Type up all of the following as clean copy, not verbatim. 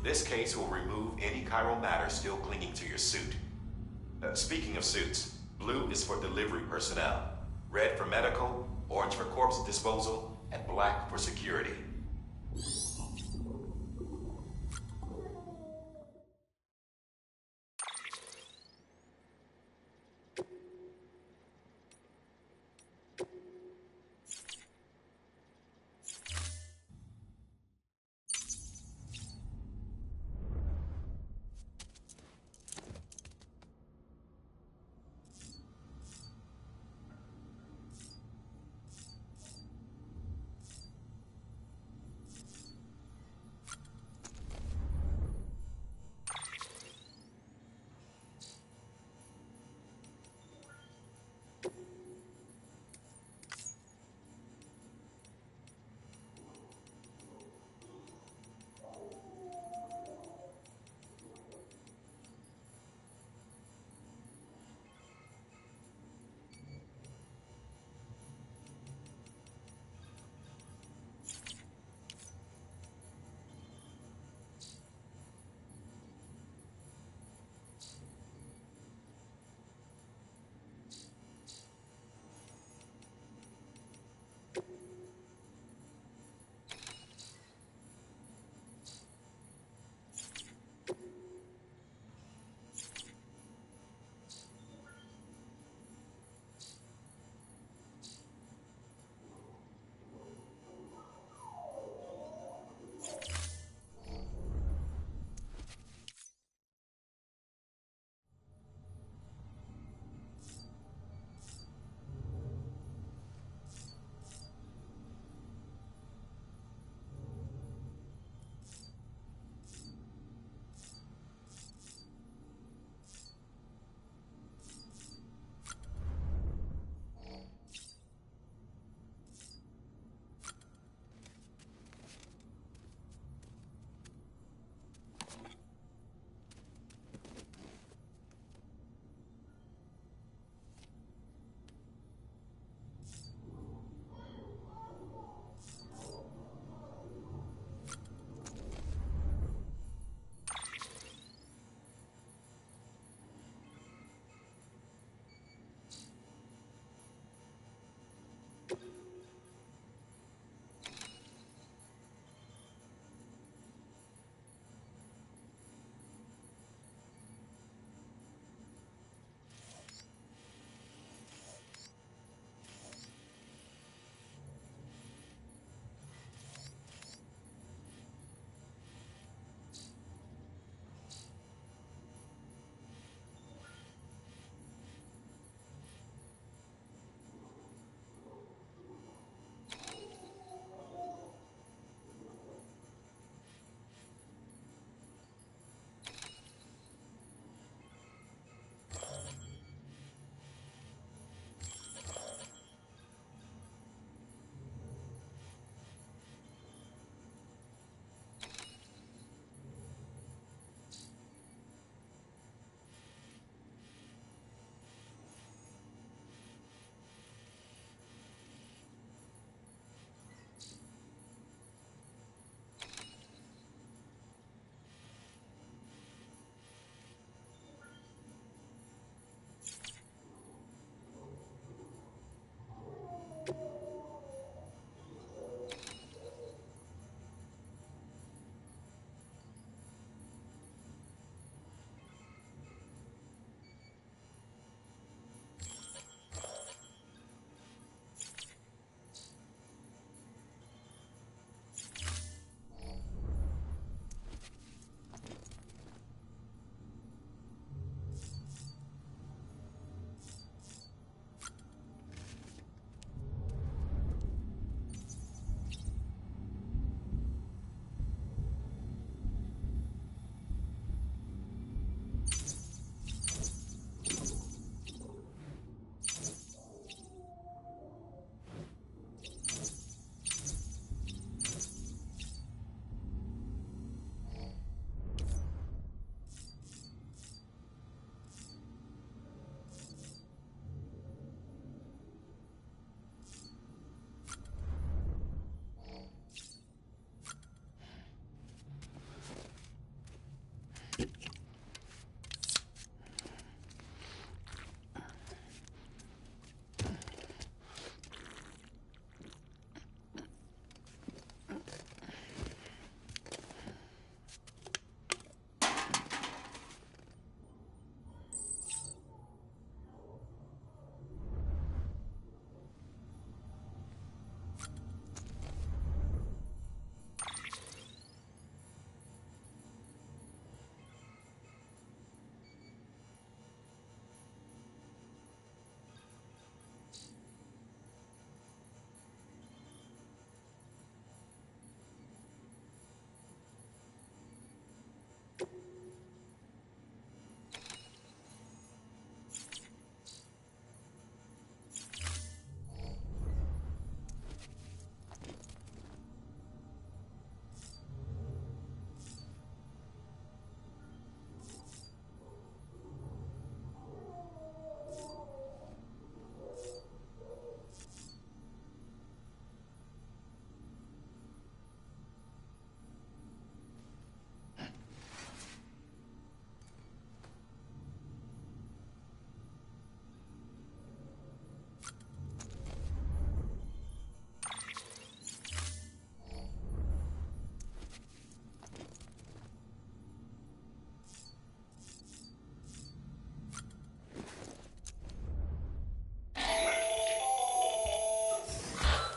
This case will remove any chiral matter still clinging to your suit. Speaking of suits, blue is for delivery personnel, red for medical, orange for corpse disposal, and black for security.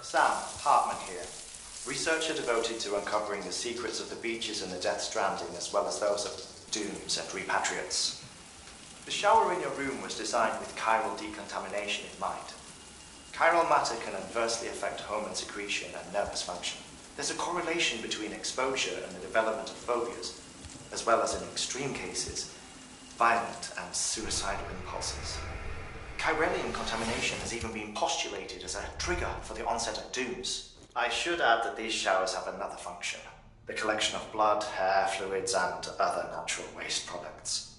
Sam Hartman here. Researcher devoted to uncovering the secrets of the beaches and the Death Stranding, as well as those of dooms and repatriates. The shower in your room was designed with chiral decontamination in mind. Chiral matter can adversely affect hormone secretion and nervous function. There's a correlation between exposure and the development of phobias, as well as, in extreme cases, violent and suicidal impulses. Chiralium contamination has even been postulated as a trigger for the onset of dooms. I should add that these showers have another function: the collection of blood, hair, fluids, and other natural waste products.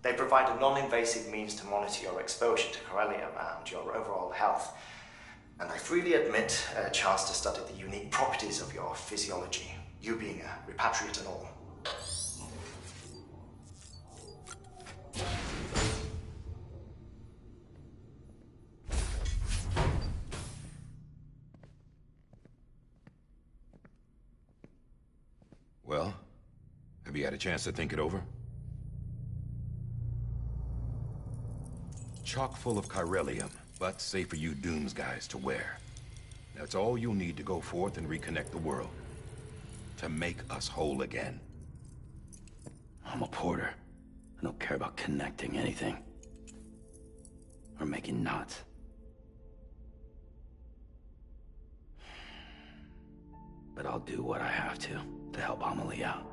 They provide a non-invasive means to monitor your exposure to chiralium and your overall health, and I freely admit a chance to study the unique properties of your physiology, you being a repatriate and all. Well, have you had a chance to think it over? Chock full of chiralium, but safe for you Dooms guys to wear. That's all you'll need to go forth and reconnect the world. To make us whole again. I'm a porter. I don't care about connecting anything. Or making knots. But I'll do what I have to help Amelie out.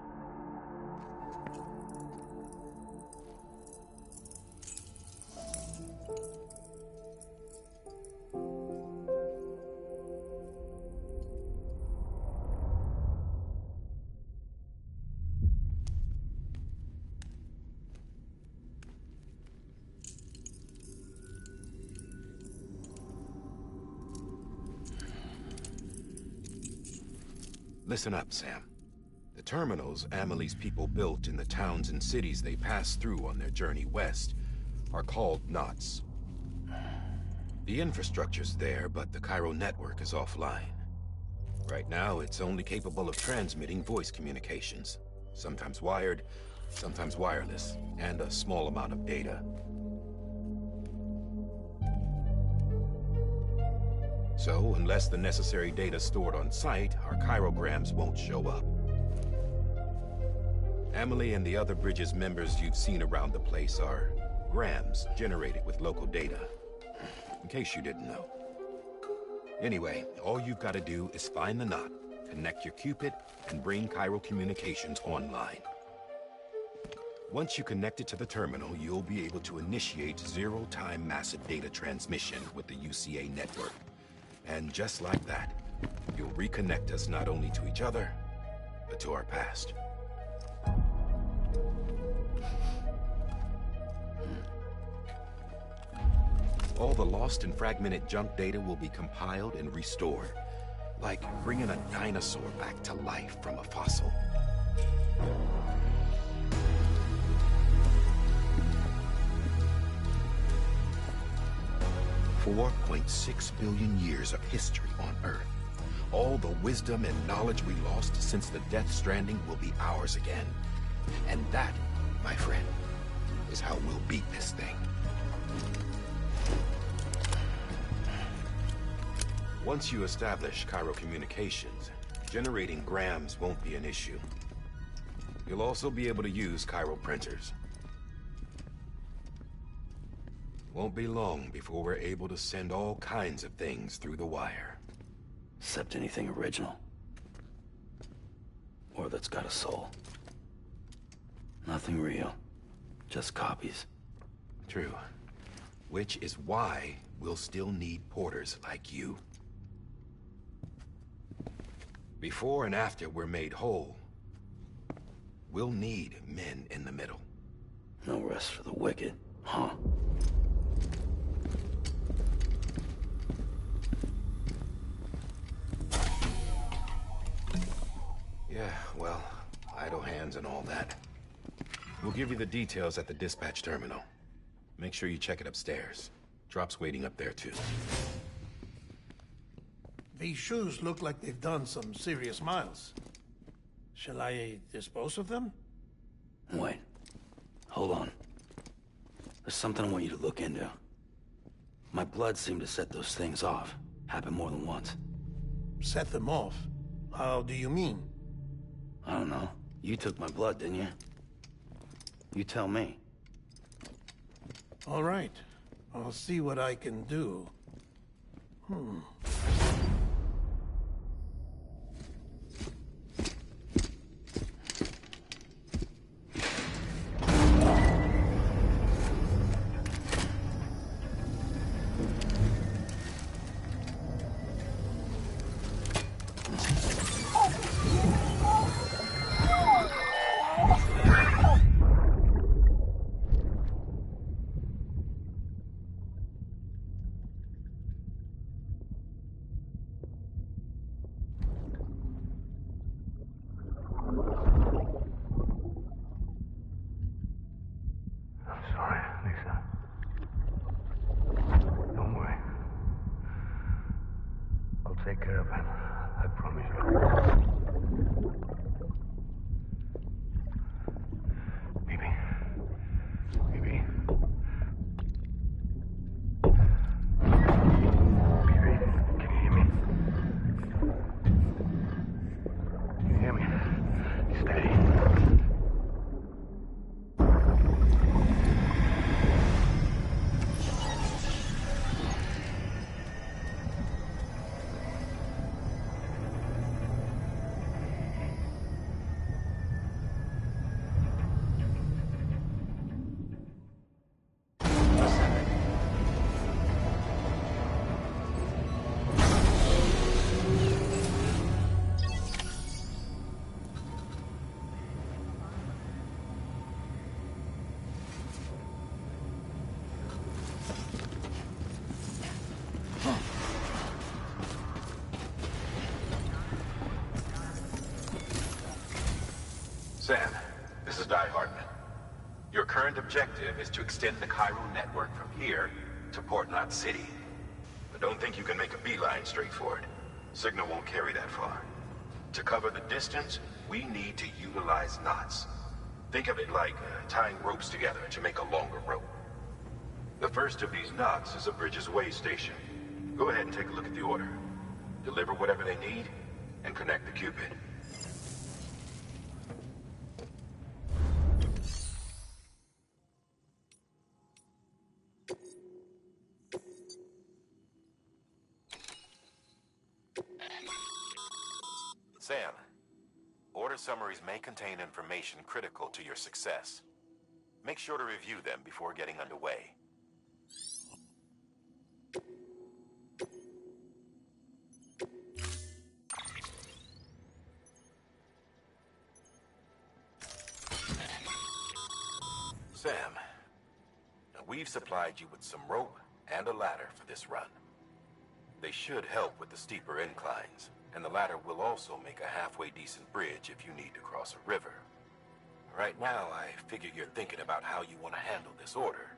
Listen up, Sam. The terminals Amelie's people built in the towns and cities they passed through on their journey west are called knots. The infrastructure's there, but the Cairo network is offline. Right now, it's only capable of transmitting voice communications. Sometimes wired, sometimes wireless, and a small amount of data. So, unless the necessary data stored on site, our chirograms won't show up. Amelie and the other Bridges members you've seen around the place are grams generated with local data. In case you didn't know. Anyway, all you've got to do is find the knot, connect your Cupid, and bring Cairo communications online. Once you connect it to the terminal, you'll be able to initiate zero-time massive data transmission with the UCA network. And just like that, you'll reconnect us not only to each other, but to our past. All the lost and fragmented junk data will be compiled and restored, like bringing a dinosaur back to life from a fossil. 4.6 billion years of history on Earth. All the wisdom and knowledge we lost since the Death Stranding will be ours again. And that, my friend, is how we'll beat this thing. Once you establish Cairo communications, generating grams won't be an issue. You'll also be able to use Cairo printers. Won't be long before we're able to send all kinds of things through the wire. Except anything original. Or that's got a soul. Nothing real. Just copies. True. Which is why we'll still need porters like you. Before and after we're made whole, we'll need men in the middle. No rest for the wicked, huh? Yeah, well, idle hands and all that. We'll give you the details at the dispatch terminal. Make sure you check it upstairs. Drop's waiting up there, too. These shoes look like they've done some serious miles. Shall I dispose of them? Wait. Hold on. There's something I want you to look into. My blood seemed to set those things off. Happened more than once. Set them off? How do you mean? I don't know. You took my blood, didn't you? You tell me. All right. I'll see what I can do. Sorry, Lisa. Don't worry. I'll take care of it. I promise you. Baby. Baby. Baby, can you hear me? Can you hear me? Steady. Sam, this is Di Hartman. Your current objective is to extend the Cairo network from here to Port Knot City. But don't think you can make a beeline straight for it. Signal won't carry that far. To cover the distance, we need to utilize knots. Think of it like tying ropes together to make a longer rope. The first of these knots is a Bridges Way station. Go ahead and take a look at the order. Deliver whatever they need, and connect the Cupid. Sam, order summaries may contain information critical to your success. Make sure to review them before getting underway. Sam, we've supplied you with some rope and a ladder for this run. They should help with the steeper inclines, and the ladder will also make a halfway decent bridge if you need to cross a river. Right now, I figure you're thinking about how you want to handle this order.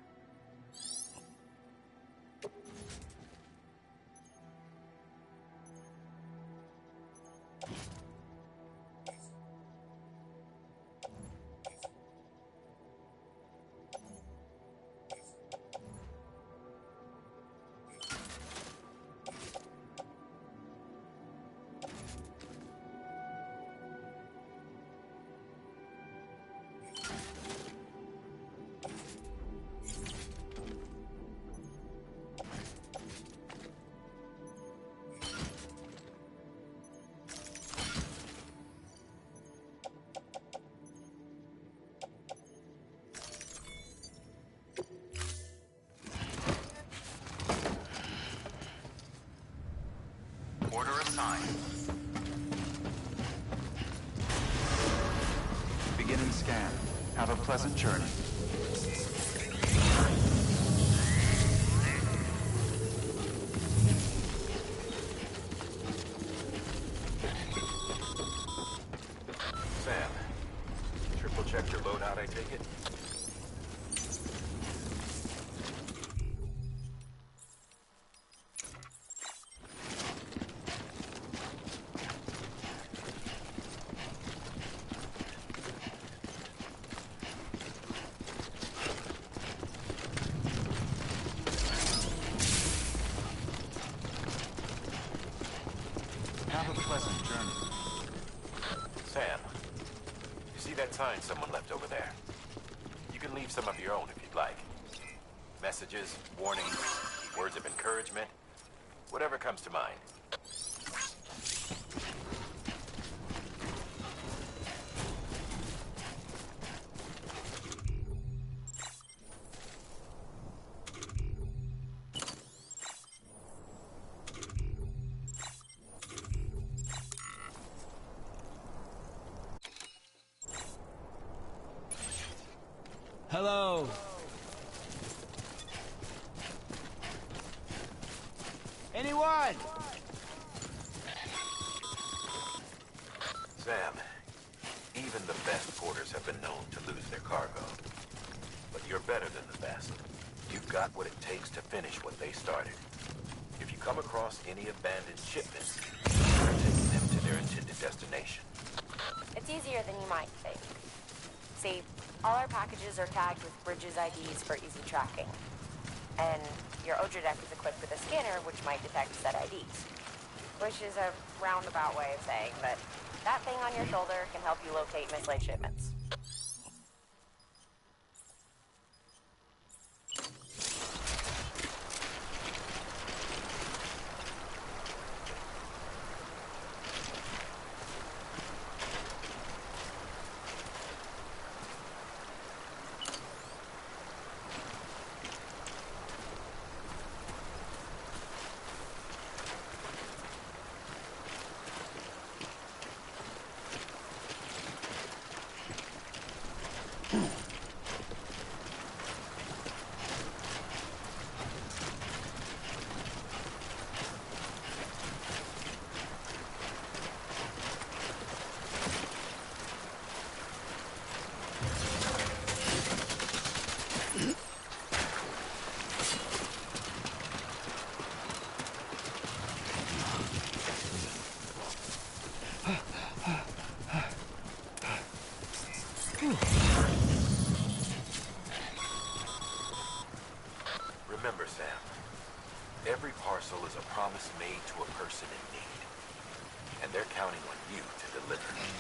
Order assigned. Beginning scan. Have a pleasant journey. Sam, triple check your loadout, I take it? pleasant journey. Sam, you see that sign someone left over there? You can leave some of your own if you'd like. Messages, warnings, words of encouragement, whatever comes to mind. Hello. Anyone? Sam, even the best porters have been known to lose their cargo. But you're better than the best. You've got what it takes to finish what they started. If you come across any abandoned shipments, you're taking them to their intended destination. It's easier than you might think. See, all our packages are tagged with Bridges IDs for easy tracking. And your Odra deck is equipped with a scanner which might detect said IDs. Which is a roundabout way of saying that that thing on your shoulder can help you locate mislaid shipments. Remember, Sam, every parcel is a promise made to a person in need. And they're counting on you to deliver.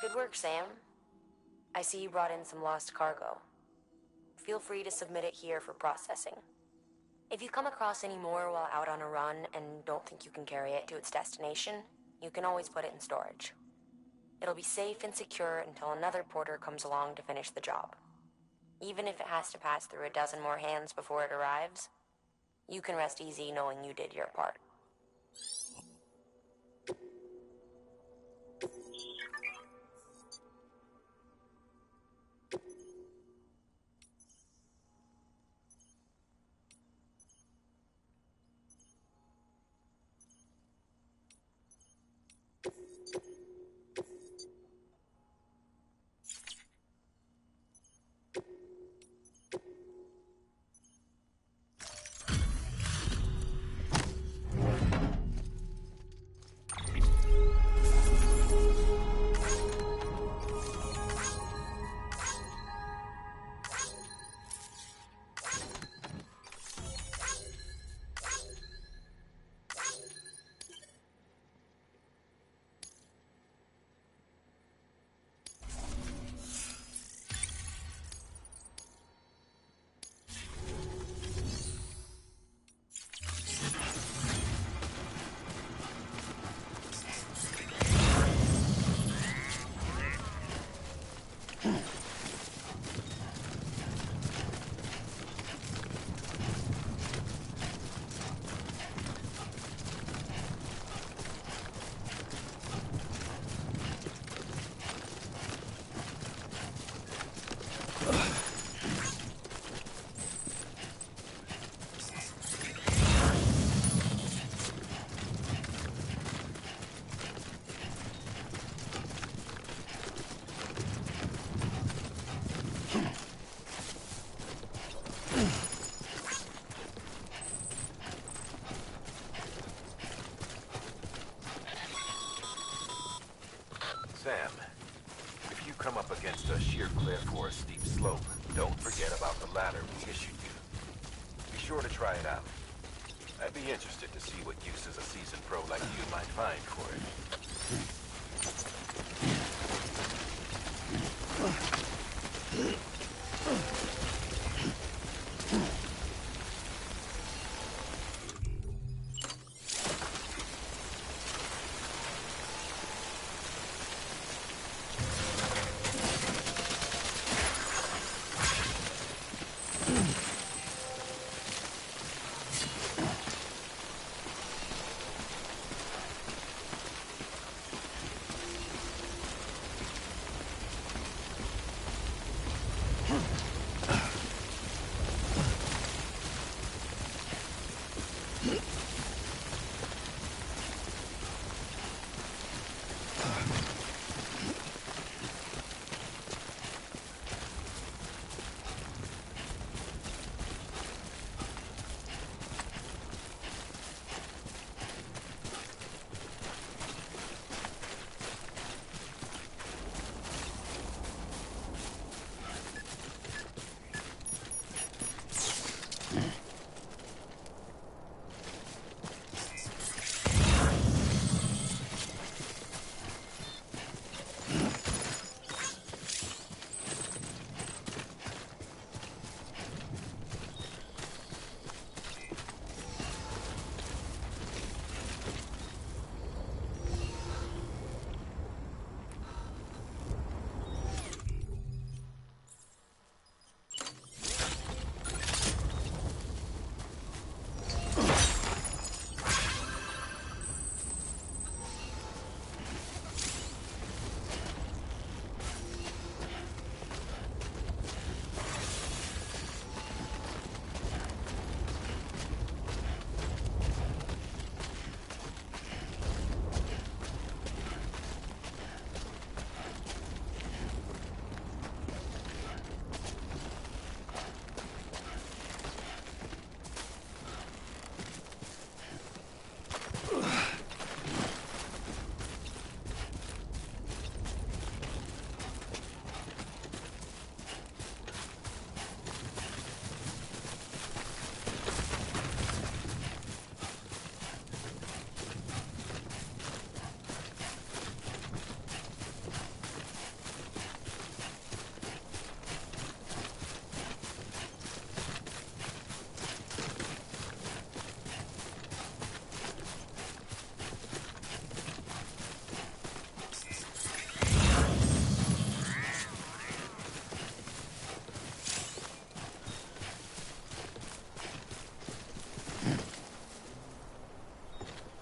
Good work, Sam. I see you brought in some lost cargo. Feel free to submit it here for processing. If you come across any more while out on a run and don't think you can carry it to its destination, you can always put it in storage. It'll be safe and secure until another porter comes along to finish the job. Even if it has to pass through a dozen more hands before it arrives, you can rest easy knowing you did your part. sure to try it out. I'd be interested to see what uses a seasoned pro like you might find for it.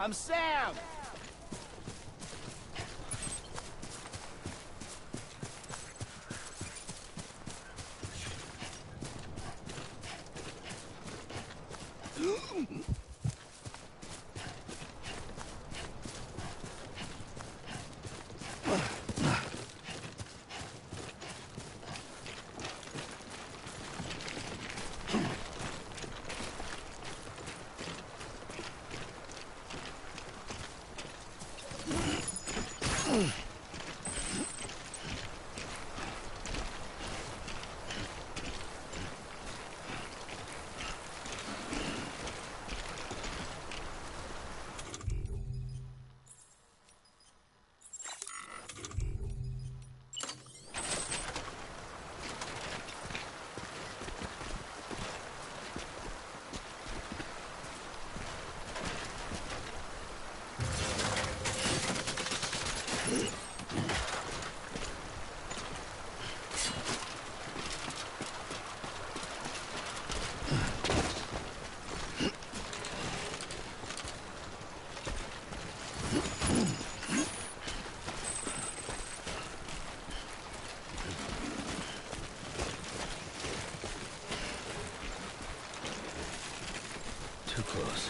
I'm Sam! Too close.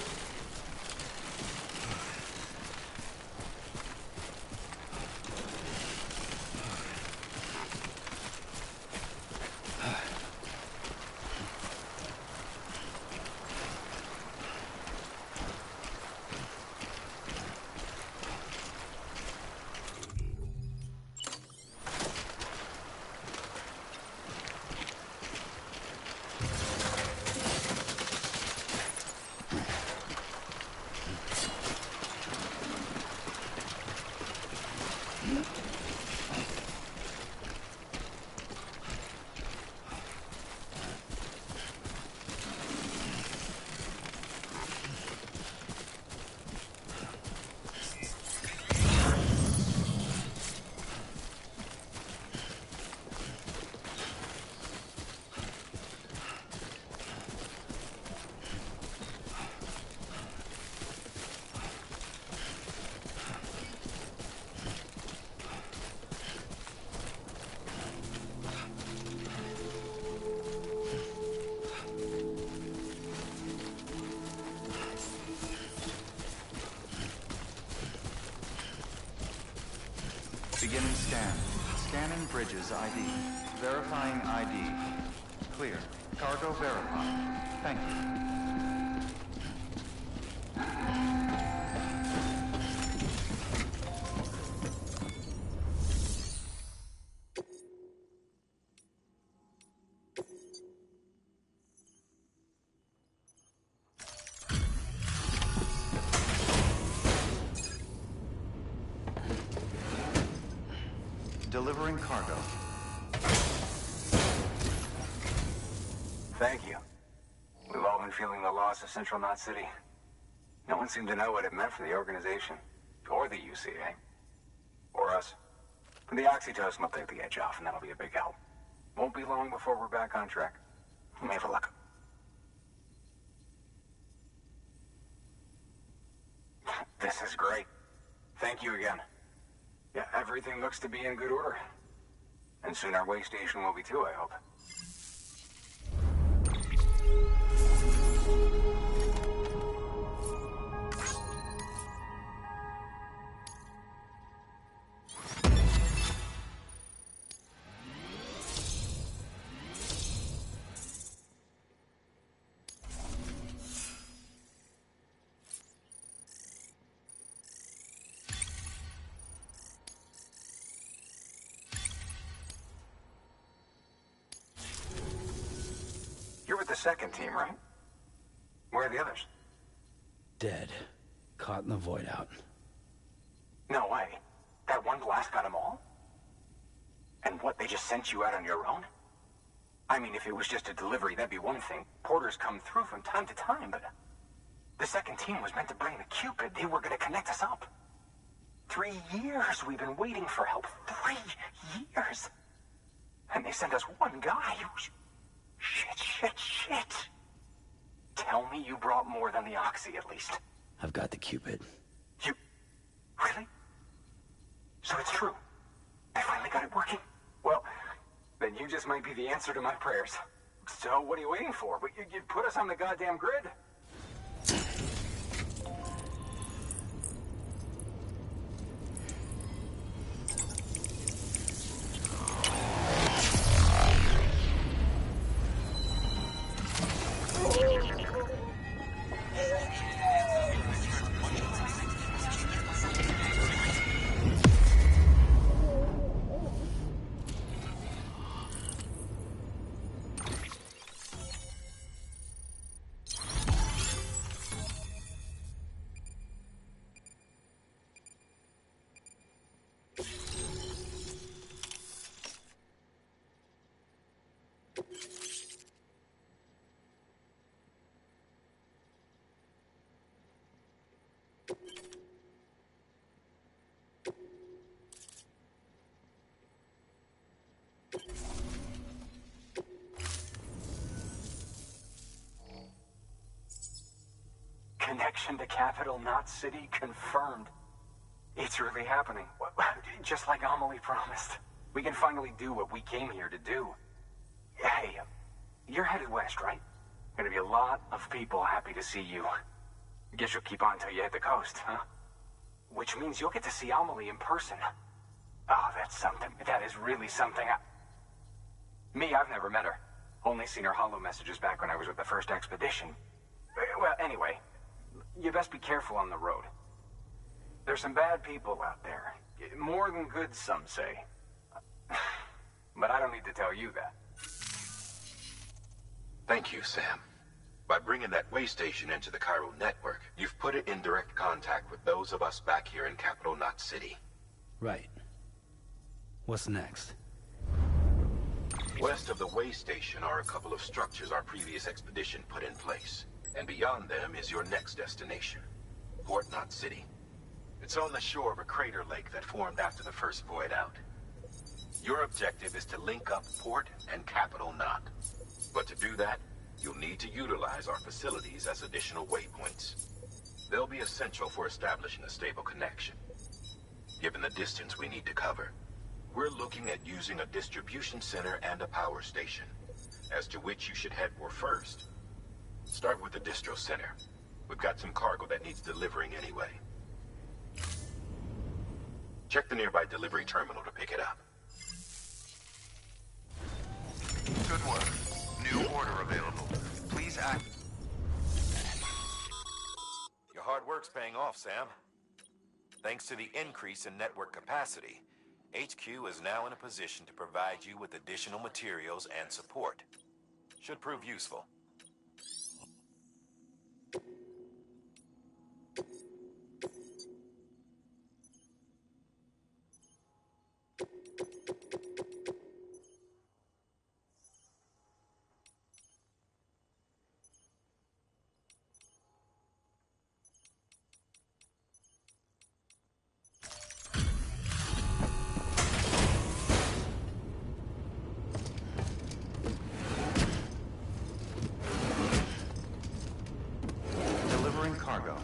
Beginning scan. Scanning bridges ID. Verifying ID. Clear. Cargo verified. Thank you. Delivering cargo. Thank you. We've all been feeling the loss of Central Knot City. No one seemed to know what it meant for the organization, or the UCA, or us. But the oxytocin will take the edge off, and that'll be a big help. Won't be long before we're back on track. We may have luck. This is great. Thank you again. Yeah, everything looks to be in good order. And soon our way station will be too, I hope. You're with the second team, right? Where are the others? Dead. Caught in the void out. No way. That one blast got them all? And what, they just sent you out on your own? I mean, if it was just a delivery, that'd be one thing. Porters come through from time to time, but... The second team was meant to bring the Cupid. They were gonna connect us up. 3 years we've been waiting for help. 3 years! And they sent us one guy. Shit. Tell me you brought more than the Oxy, at least. I've got the Cupid. You... Really? So it's true. I finally got it working. Well, then you just might be the answer to my prayers. So what are you waiting for? You put us on the goddamn grid. Connection to Capital Knot City confirmed. It's really happening. Just like Amelie promised. We can finally do what we came here to do. Hey, you're headed west, right? Gonna be a lot of people happy to see you. Guess you'll keep on till you hit the coast, huh? Which means you'll get to see Amelie in person. Oh, that's something. That is really something. Me, I've never met her. Only seen her holo messages back when I was with the first expedition. Well, anyway, you best be careful on the road. There's some bad people out there. More than good, some say. But I don't need to tell you that. Thank you, Sam. By bringing that way station into the Cairo network, you've put it in direct contact with those of us back here in Capital Knot City. Right. What's next? West of the way station are a couple of structures our previous expedition put in place. And beyond them is your next destination, Port Knot City. It's on the shore of a crater lake that formed after the first void out. Your objective is to link up Port and Capital Knot. But to do that, you'll need to utilize our facilities as additional waypoints. They'll be essential for establishing a stable connection. Given the distance we need to cover, we're looking at using a distribution center and a power station, as to which you should head for first. Start with the distro center. We've got some cargo that needs delivering anyway. Check the nearby delivery terminal to pick it up. Good work. New order available. Please act. Your hard work's paying off, Sam. Thanks to the increase in network capacity, HQ is now in a position to provide you with additional materials and support. Should prove useful. Delivering cargo.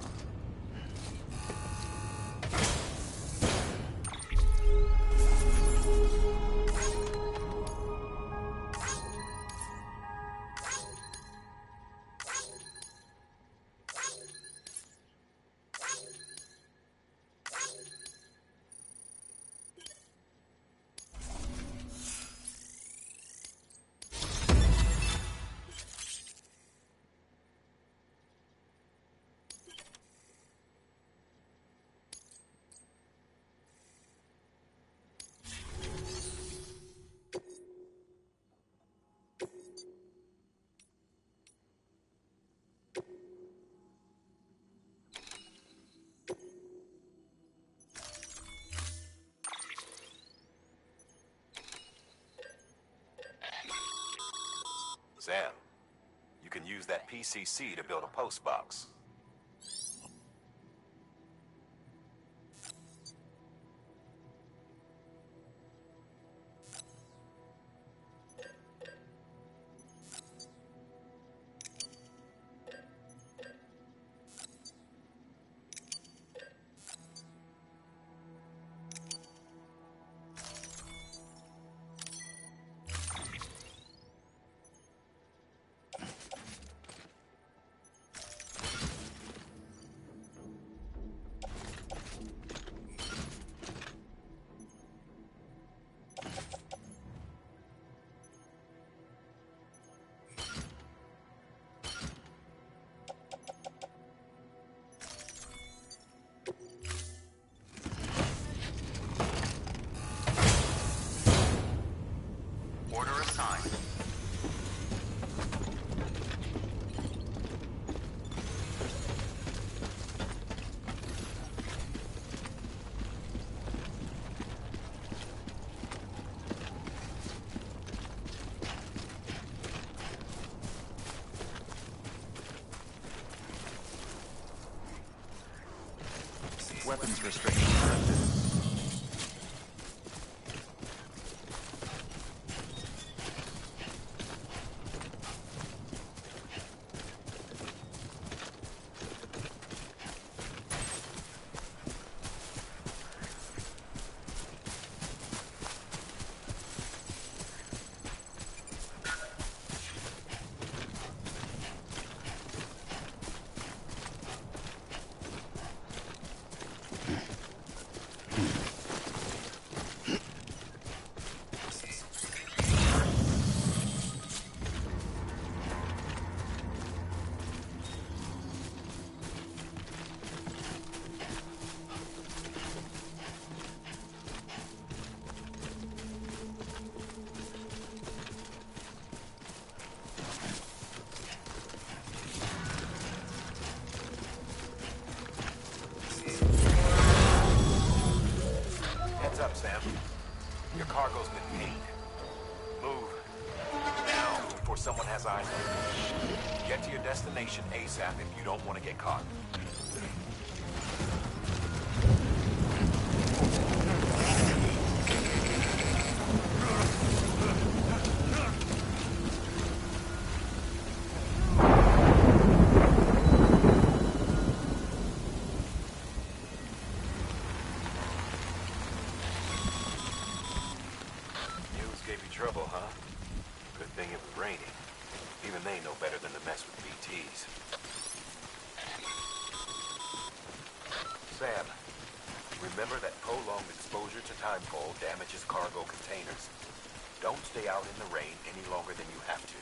Sam, you can use that PCC to build a post box. Order assigned. Weapons restrictions lifted. Heads up, Sam. Your cargo's been pinged. Move. Now, before someone has eyes on you. Get to your destination ASAP if you don't want to get caught. News gave you trouble, huh? Good thing it was raining. Even they know better than to mess with BTs. timefall damages cargo containers. Don't stay out in the rain any longer than you have to.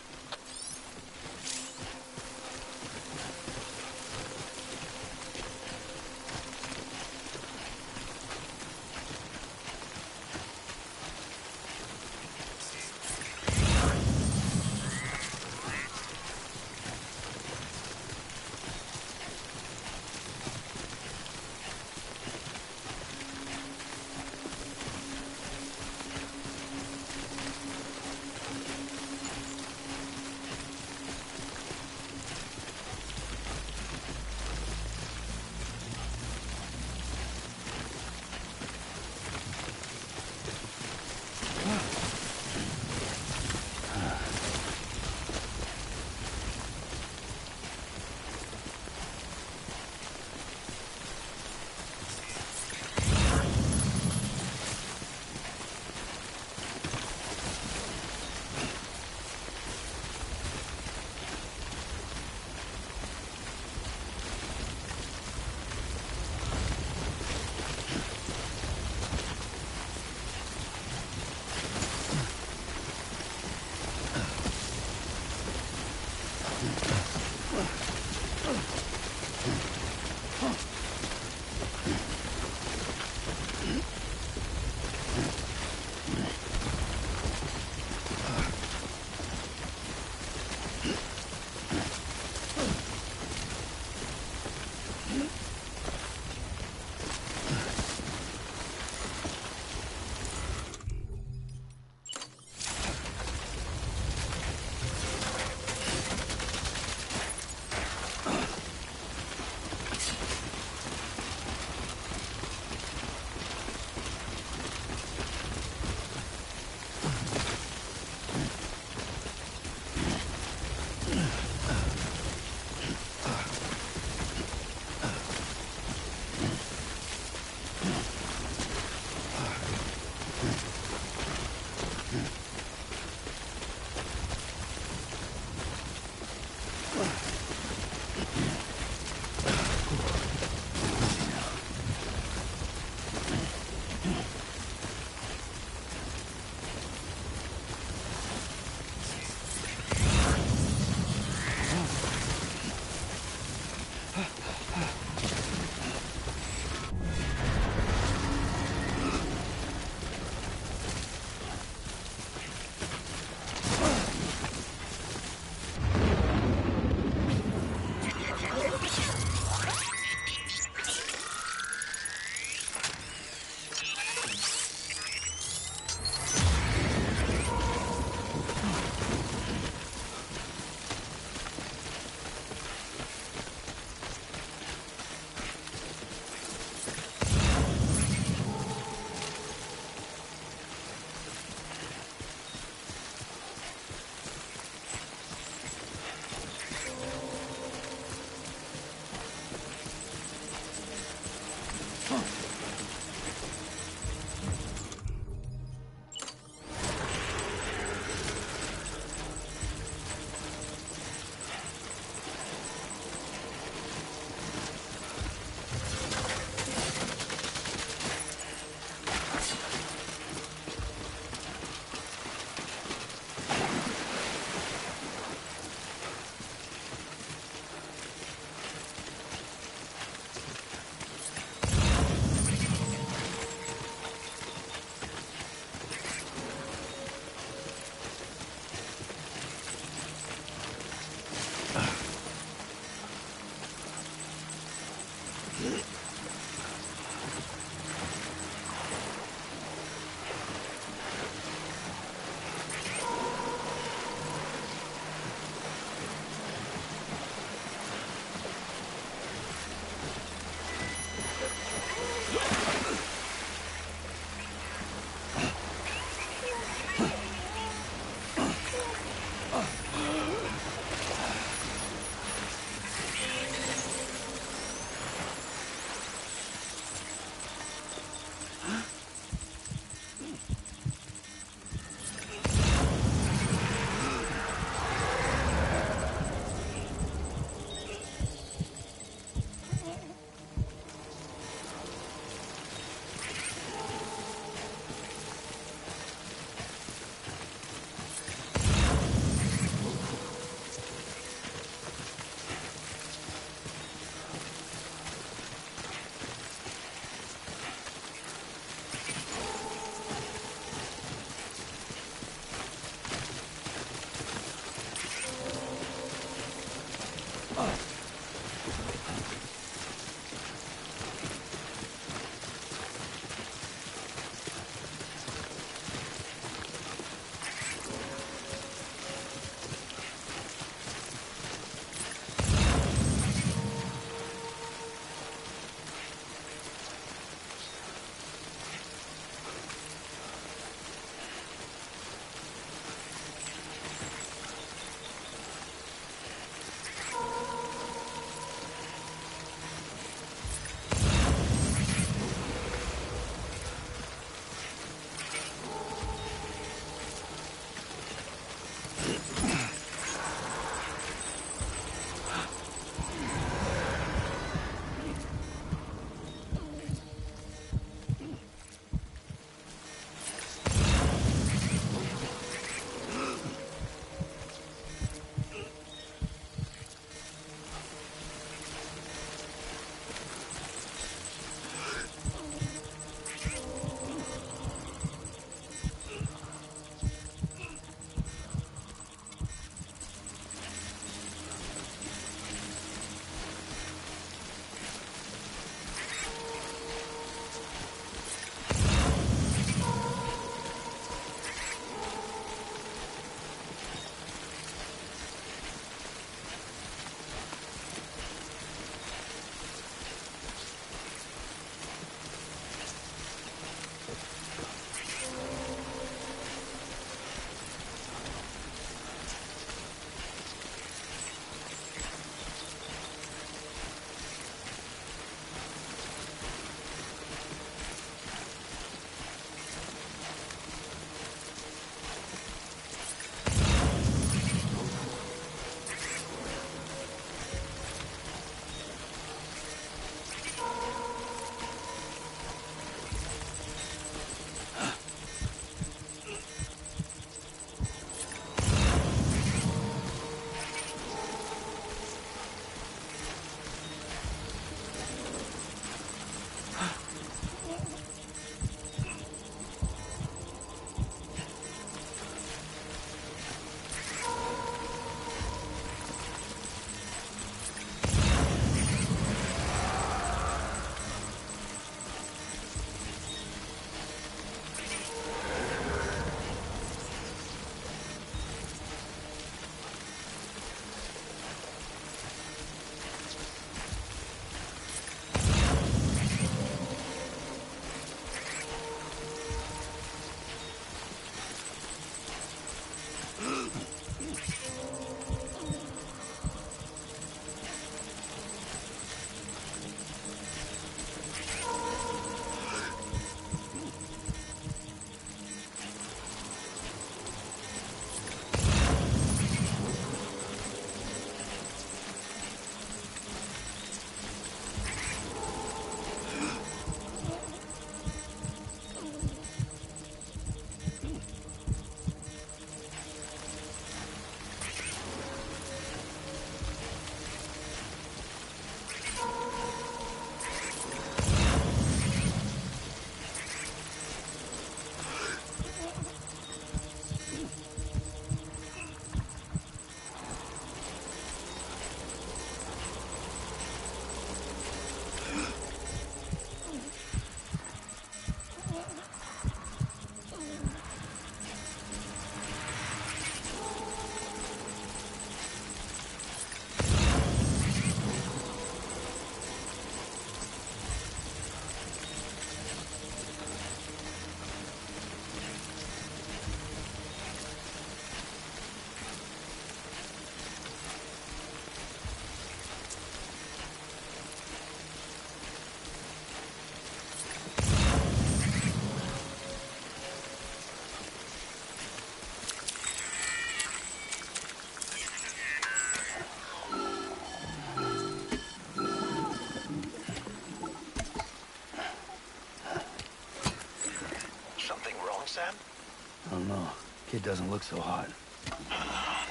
don't know. Kid doesn't look so hot.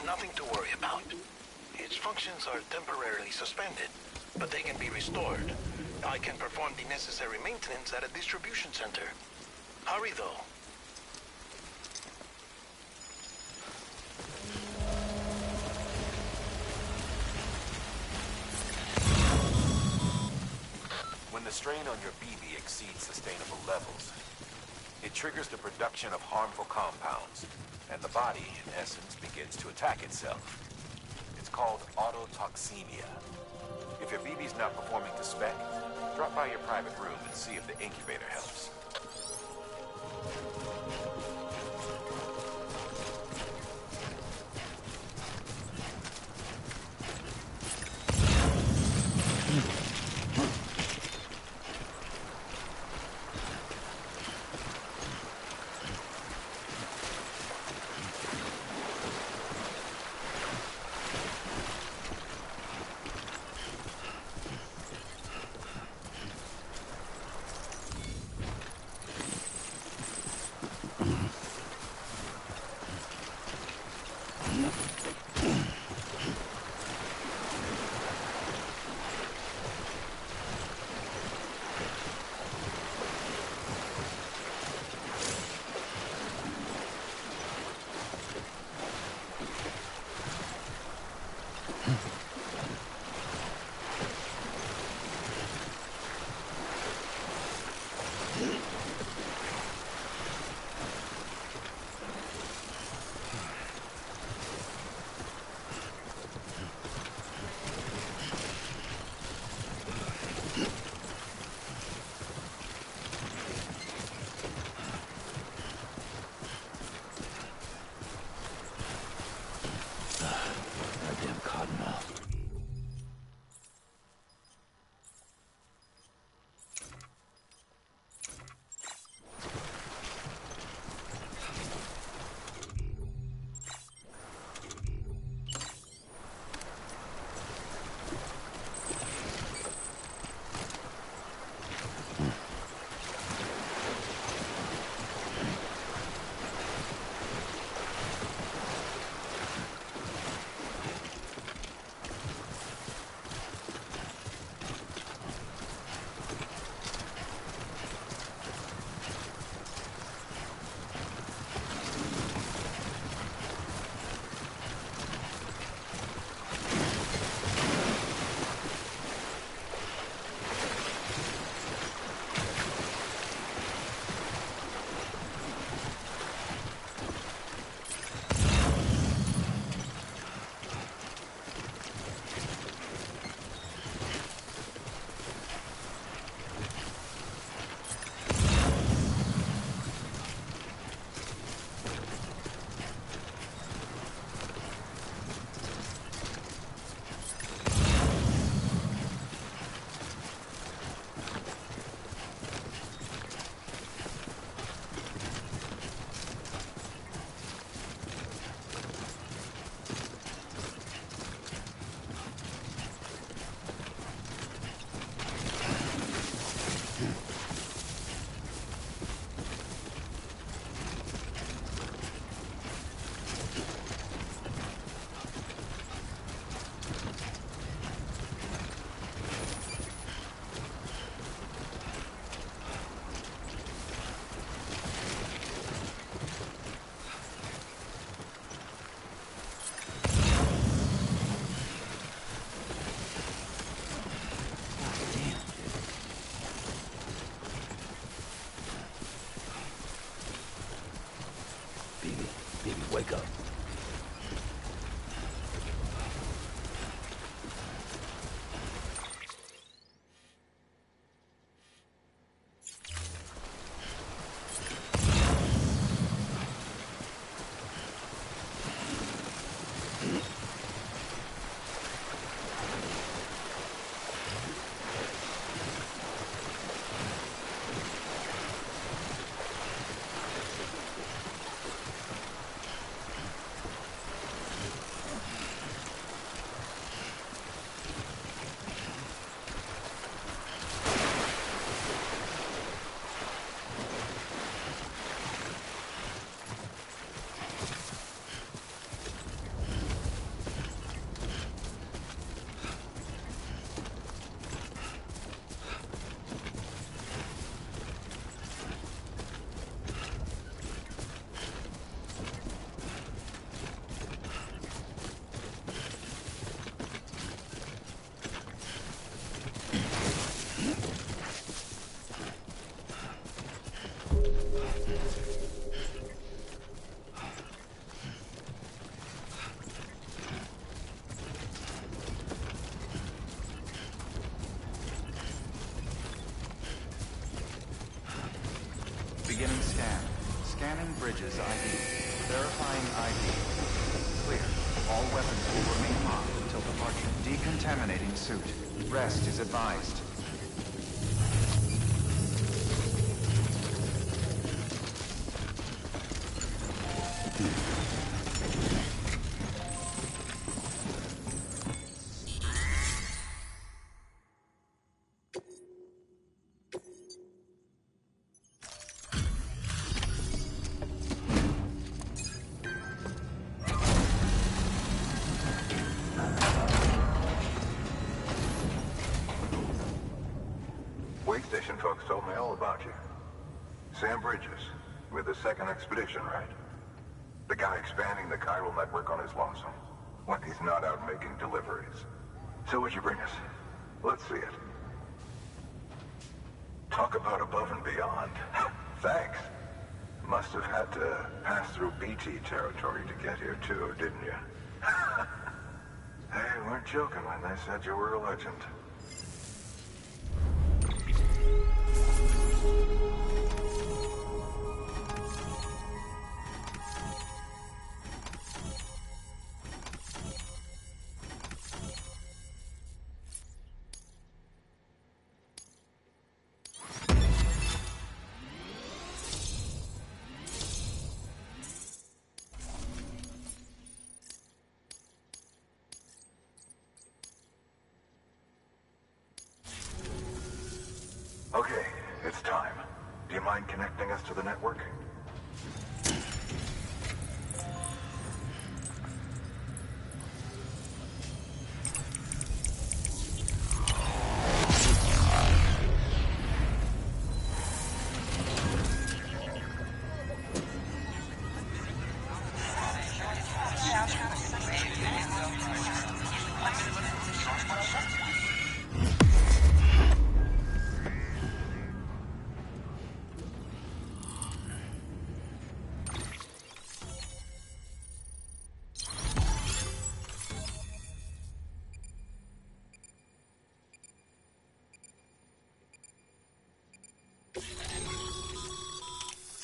Nothing to worry about. Its functions are temporarily suspended, but they can be restored. I can perform the necessary maintenance at a distribution center. Hurry, though. When the strain on your BB exceeds sustainable levels, it triggers the production of harmful compounds, and the body, in essence, begins to attack itself. It's called autotoxemia. If your BB's not performing to spec, drop by your private room and see if the incubator helps. Bridges ID. Verifying ID. Clear. All weapons will remain locked until departure. Decontaminating suit. Rest is advised. Wait station folks told me all about you. Sam Bridges, with the second expedition, right? The guy expanding the chiral network on his lonesome, when he's not out making deliveries. So what'd you bring us? Let's see it. Talk about above and beyond. Thanks. Must have had to pass through BT territory to get here too, didn't you? They weren't joking when they said you were a legend. Okay, it's time. Do you mind connecting us to the network?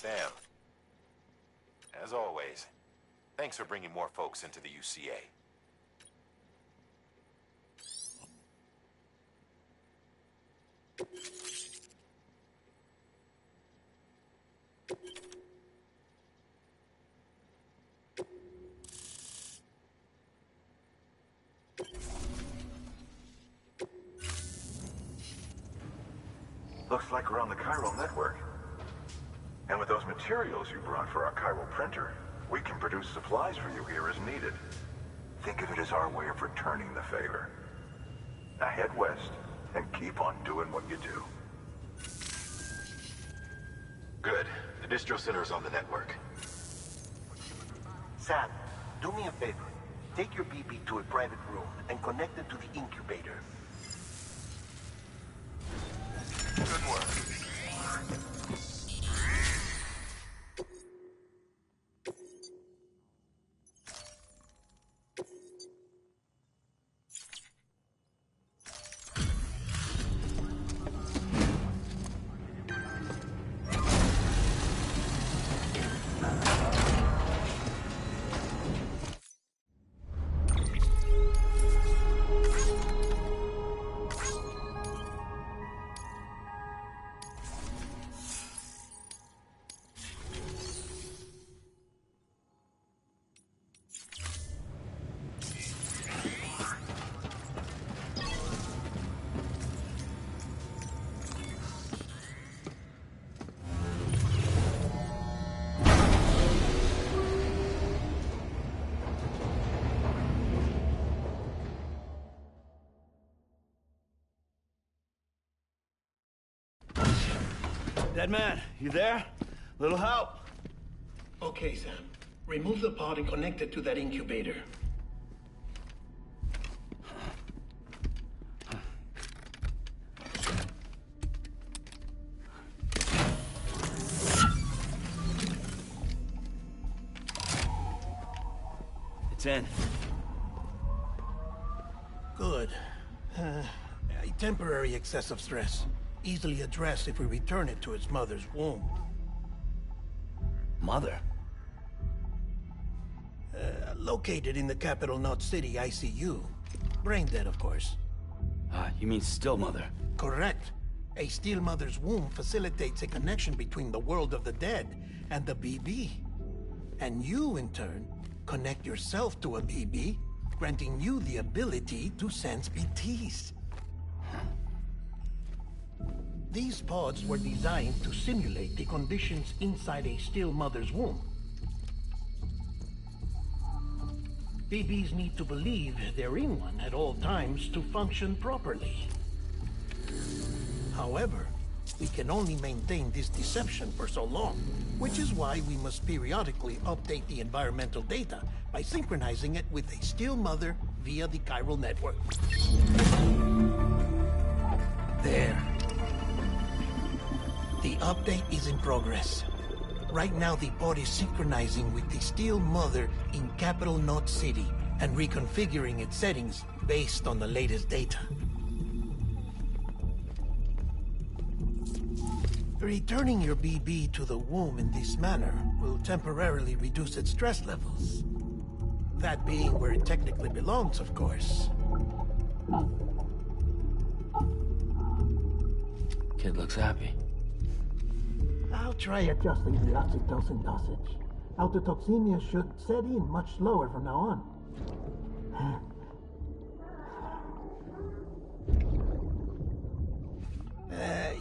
Sam, as always, thanks for bringing more folks into the UCA. Looks like we're on the chiral network. And with those materials you brought for our chiral printer, we can produce supplies for you here as needed. Think of it as our way of returning the favor. Now head west and keep on doing what you do. Good. The distro center is on the network. Sam, do me a favor. Take your BB to a private room and connect it to the incubator. Good work. Dead man, you there? Little help? Okay, Sam. Remove the pod and connect it to that incubator. It's in. Good. A temporary excessive stress. Easily addressed if we return it to its mother's womb. Mother? Located in the capital Knot City ICU. Brain dead, of course. You mean Still Mother? Correct. A Steel Mother's womb facilitates a connection between the world of the dead and the BB. And you, in turn, connect yourself to a BB, granting you the ability to sense BTs. These pods were designed to simulate the conditions inside a Steel Mother's womb. BBs need to believe they're in one at all times to function properly. However, we can only maintain this deception for so long, which is why we must periodically update the environmental data by synchronizing it with a Steel Mother via the chiral network. There. The update is in progress. Right now, the pod is synchronizing with the Steel Mother in capital Knot City and reconfiguring its settings based on the latest data. Returning your BB to the womb in this manner will temporarily reduce its stress levels. That being where it technically belongs, of course. Kid looks happy. I'll try adjusting the oxytocin dosage. Autotoxemia should set in much slower from now on.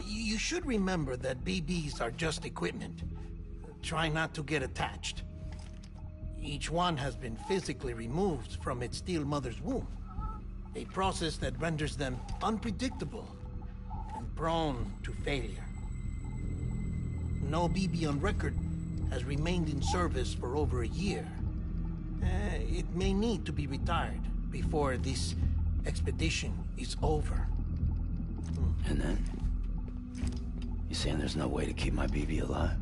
You should remember that BBs are just equipment. Try not to get attached. Each one has been physically removed from its Steel Mother's womb. A process that renders them unpredictable and prone to failure. No BB on record has remained in service for over a year. It may need to be retired before this expedition is over. And then? You saying there's no way to keep my BB alive?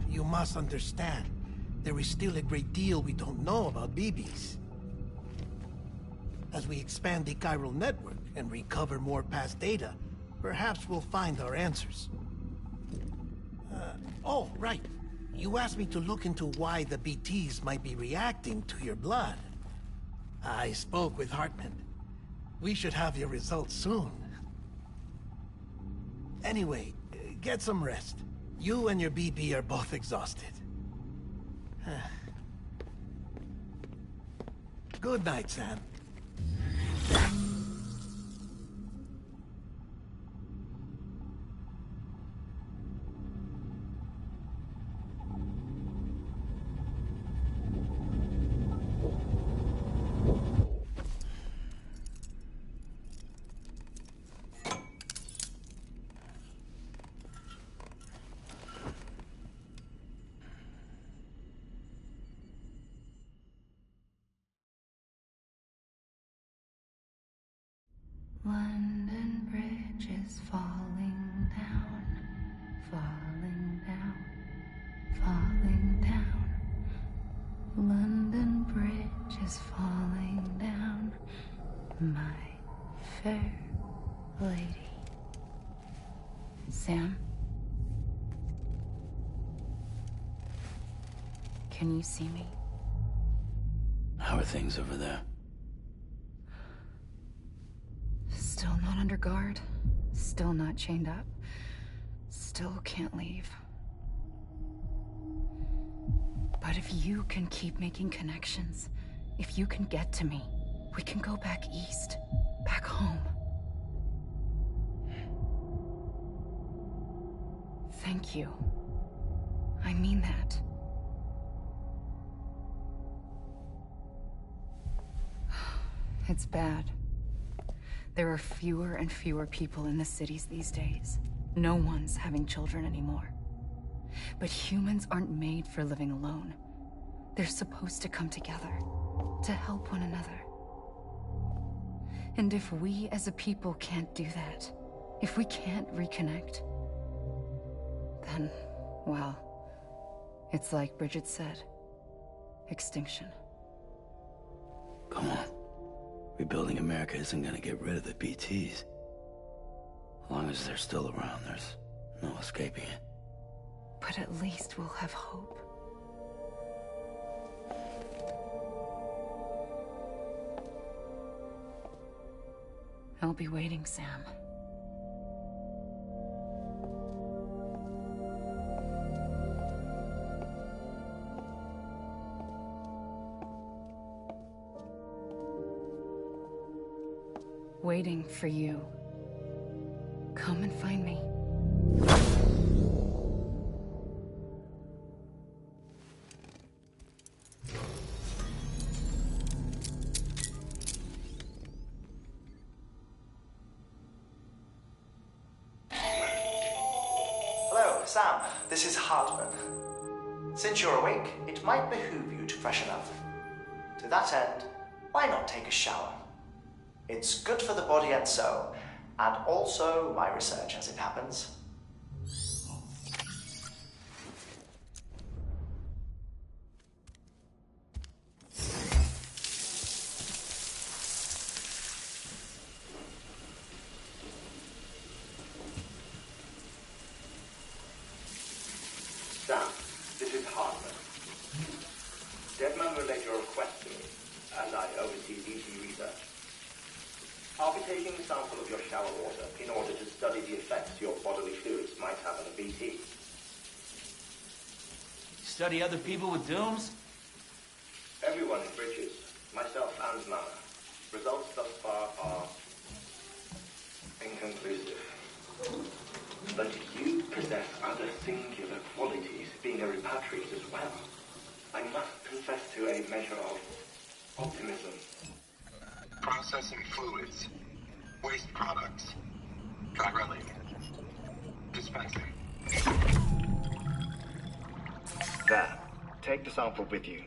You must understand, there is still a great deal we don't know about BBs. As we expand the chiral network and recover more past data, perhaps we'll find our answers. Oh, right. You asked me to look into why the BTs might be reacting to your blood. I spoke with Hartman. We should have your results soon. Anyway, get some rest. You and your BB are both exhausted. Good night, Sam. London Bridge is falling down, falling down, falling down. London Bridge is falling down, my fair lady. Sam? Can you see me? How are things over there? Still not under guard. Still not chained up. Still can't leave. But if you can keep making connections, if you can get to me, we can go back east. Back home. Thank you. I mean that. It's bad. There are fewer and fewer people in the cities these days. No one's having children anymore. But humans aren't made for living alone. They're supposed to come together, to help one another. And if we as a people can't do that, if we can't reconnect, then, well, it's like Bridget said, extinction. Come on. Rebuilding America isn't gonna get rid of the BTs. As long as they're still around, there's no escaping it. But at least we'll have hope. I'll be waiting, Sam. Waiting for you. Come and find me. Hello, Sam. This is Hardman. Since you're awake, it might behoove you to freshen up. To that end, why not take a shower? It's good for the body and soul, and also my research as it happens. Sam, this is Hardman. Deadman relayed your request to me, as I oversee BT research. I'll be taking a sample of your shower water in order to study the effects your bodily fluids might have on a BT. Study other people with dooms? Everyone in Bridges, myself and Mana. Results thus far are inconclusive. But you possess other singular qualities, being a repatriate as well. I must confess to a measure of optimism. Processing fluids. Waste products. Drilling. Dispensing. There. Take the sample with you.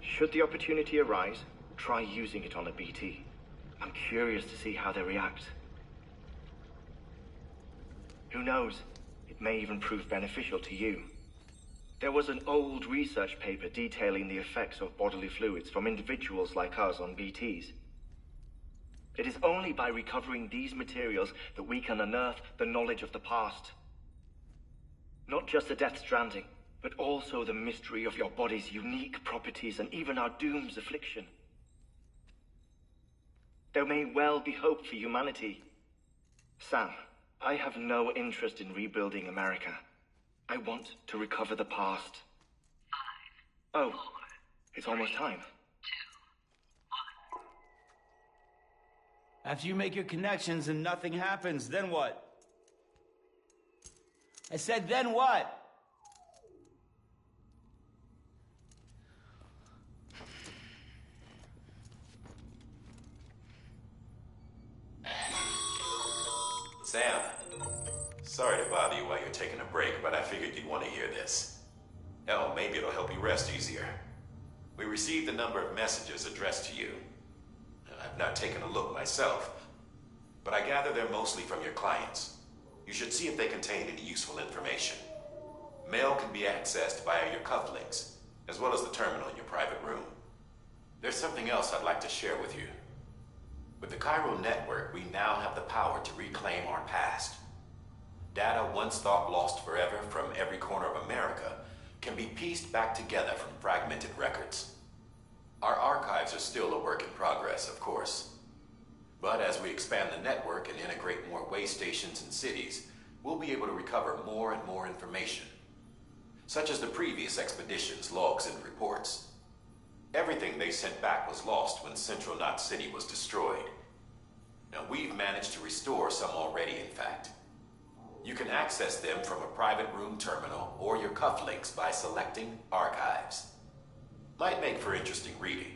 Should the opportunity arise, try using it on a BT. I'm curious to see how they react. Who knows? It may even prove beneficial to you. There was an old research paper detailing the effects of bodily fluids from individuals like us on BTs. It is only by recovering these materials that we can unearth the knowledge of the past. Not just the Death Stranding, but also the mystery of your body's unique properties and even our doom's affliction. There may well be hope for humanity. Sam, I have no interest in rebuilding America. I want to recover the past. 5, 4, it's almost time. 2, 1. After you make your connections and nothing happens, then what? I said, then what? Sam, sorry to bother you while you're taking a break, but I figured you'd want to hear this. Hell, maybe it'll help you rest easier. We received a number of messages addressed to you. I've not taken a look myself, but I gather they're mostly from your clients. You should see if they contain any useful information. Mail can be accessed via your cufflinks, as well as the terminal in your private room. There's something else I'd like to share with you. With the Cairo network, we now have the power to reclaim our past. Data once thought lost forever from every corner of America can be pieced back together from fragmented records. Our archives are still a work in progress, of course. But as we expand the network and integrate more way stations and cities, we'll be able to recover more and more information, such as the previous expedition's logs and reports. Everything they sent back was lost when Central Knot City was destroyed. Now, we've managed to restore some already, in fact. You can access them from a private room terminal or your cufflinks by selecting Archives. Might make for interesting reading.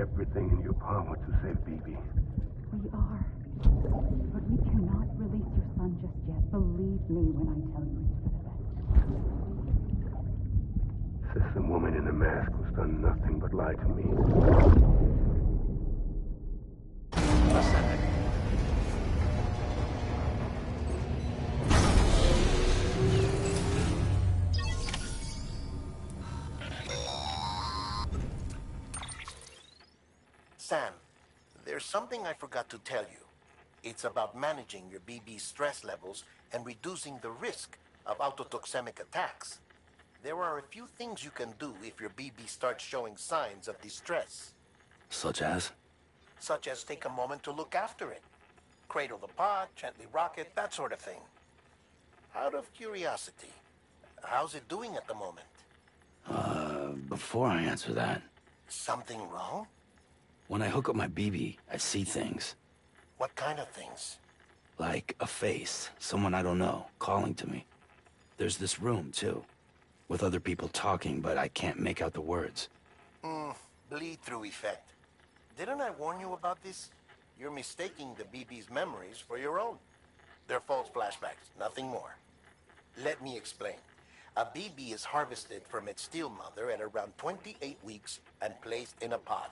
everything in your power to save BB. We are. But we cannot release your son just yet. Believe me when I tell you it's for the best. Says the woman in the mask who's done nothing but lie to me. Sam, there's something I forgot to tell you. It's about managing your BB stress levels and reducing the risk of autotoxemic attacks. There are a few things you can do if your BB starts showing signs of distress. Such as? Such as take a moment to look after it. Cradle the pod, gently rock it, that sort of thing. Out of curiosity, how's it doing at the moment? Before I answer that... Something wrong? When I hook up my BB, I see things. What kind of things? Like a face, someone I don't know, calling to me. There's this room, too, with other people talking, but I can't make out the words. Bleed-through effect. Didn't I warn you about this? You're mistaking the BB's memories for your own. They're false flashbacks, nothing more. Let me explain. A BB is harvested from its steel mother at around 28 weeks and placed in a pod.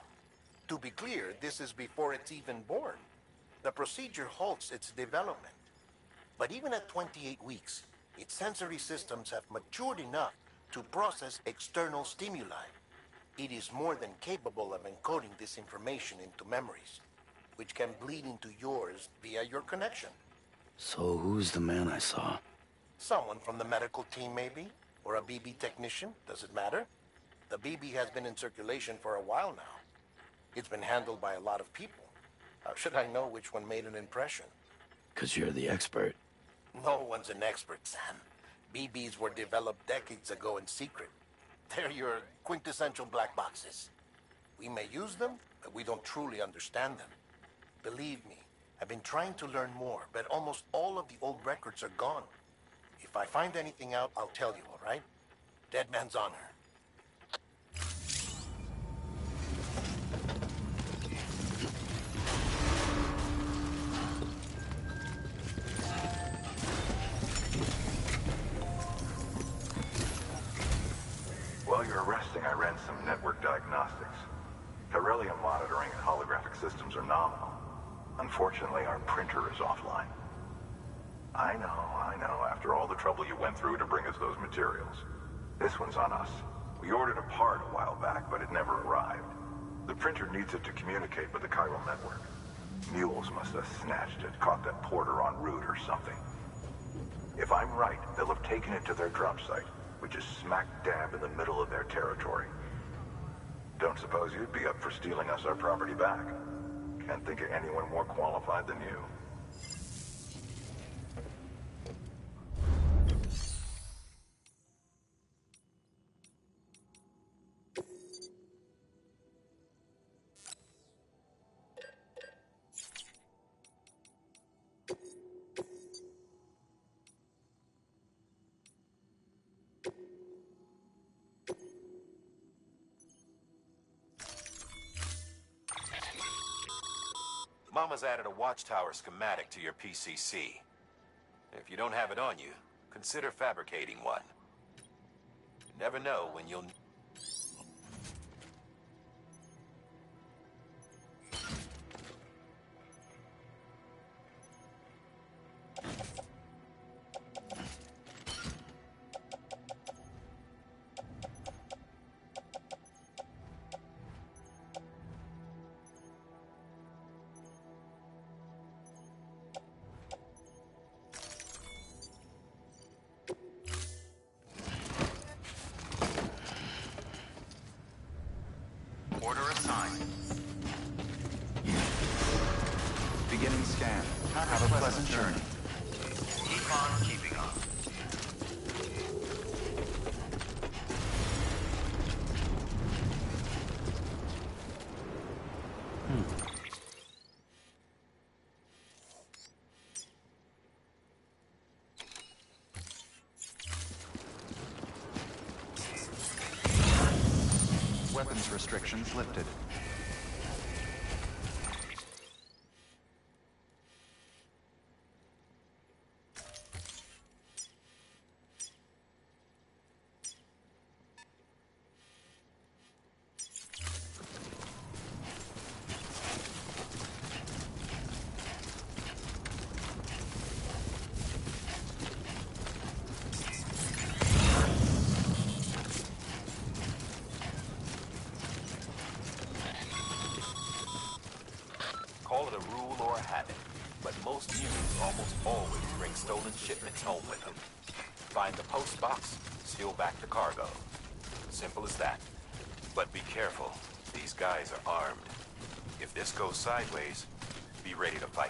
To be clear, this is before it's even born. The procedure halts its development. But even at 28 weeks, its sensory systems have matured enough to process external stimuli. It is more than capable of encoding this information into memories, which can bleed into yours via your connection. So who's the man I saw? Someone from the medical team, maybe? Or a BB technician? Does it matter? The BB has been in circulation for a while now. It's been handled by a lot of people. How should I know which one made an impression? 'Cause you're the expert. No one's an expert, Sam. BBs were developed decades ago in secret. They're your quintessential black boxes. We may use them, but we don't truly understand them. Believe me, I've been trying to learn more, but almost all of the old records are gone. If I find anything out, I'll tell you, all right? Dead man's honor. While you're resting, I ran some network diagnostics. Beryllium monitoring and holographic systems are nominal. Unfortunately, our printer is offline. I know. After all the trouble you went through to bring us those materials. This one's on us. We ordered a part a while back, but it never arrived. The printer needs it to communicate with the chiral network. Mules must have snatched it, caught that porter en route or something. If I'm right, they'll have taken it to their drop site, which is smack dab in the middle of their territory. Don't suppose you'd be up for stealing us our property back? Can't think of anyone more qualified than you. Mama's added a watchtower schematic to your PCC. If you don't have it on you, consider fabricating one. You never know when you'll... Order assigned. Beginning scan. Have a pleasant journey. Keep on keeping on. Weapons restrictions lifted. Call it a rule or a habit, but most mules almost always bring stolen shipments home with them. Find the post box, seal back the cargo. Simple as that. But be careful. These guys are armed. If this goes sideways, be ready to fight.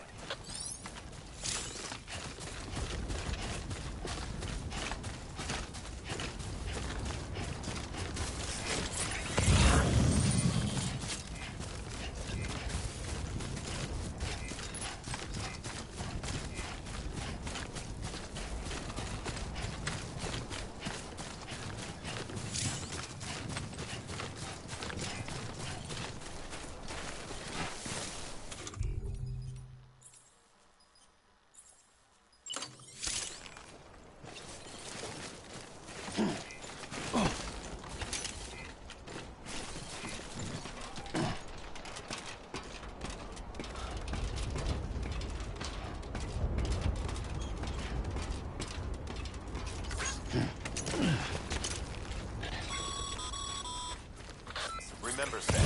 Remember, Sam,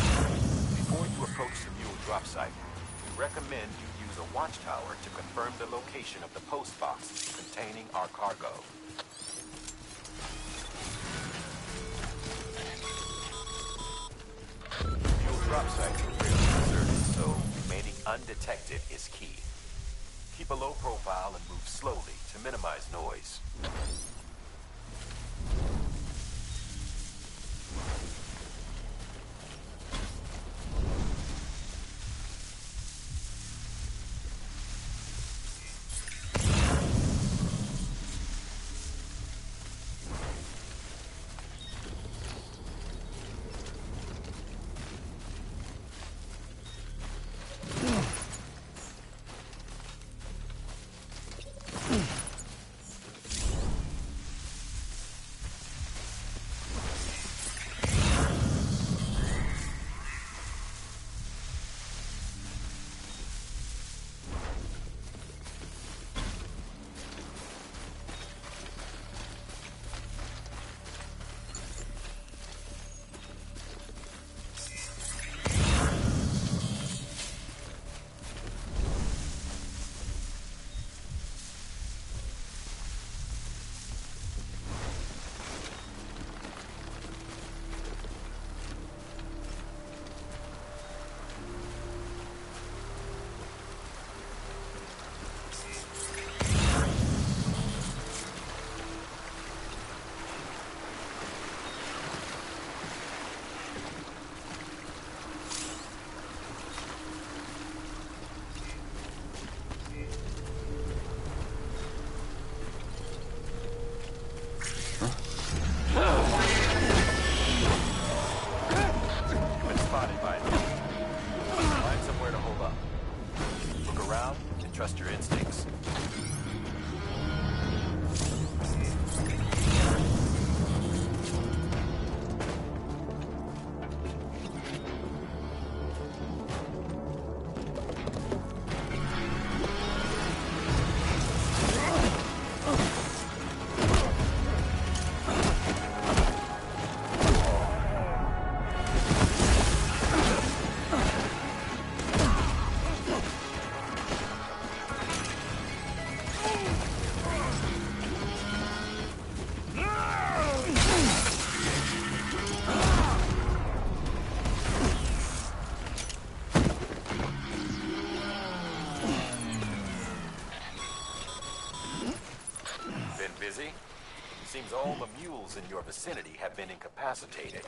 before you approach the mule drop site, we recommend you use a watchtower to confirm the location of the post box containing our cargo. Mule drop sites are rarely deserted, so remaining undetected is key. Keep a low profile and move slowly to minimize noise. Trust your instincts. Busy? Seems all the mules in your vicinity have been incapacitated.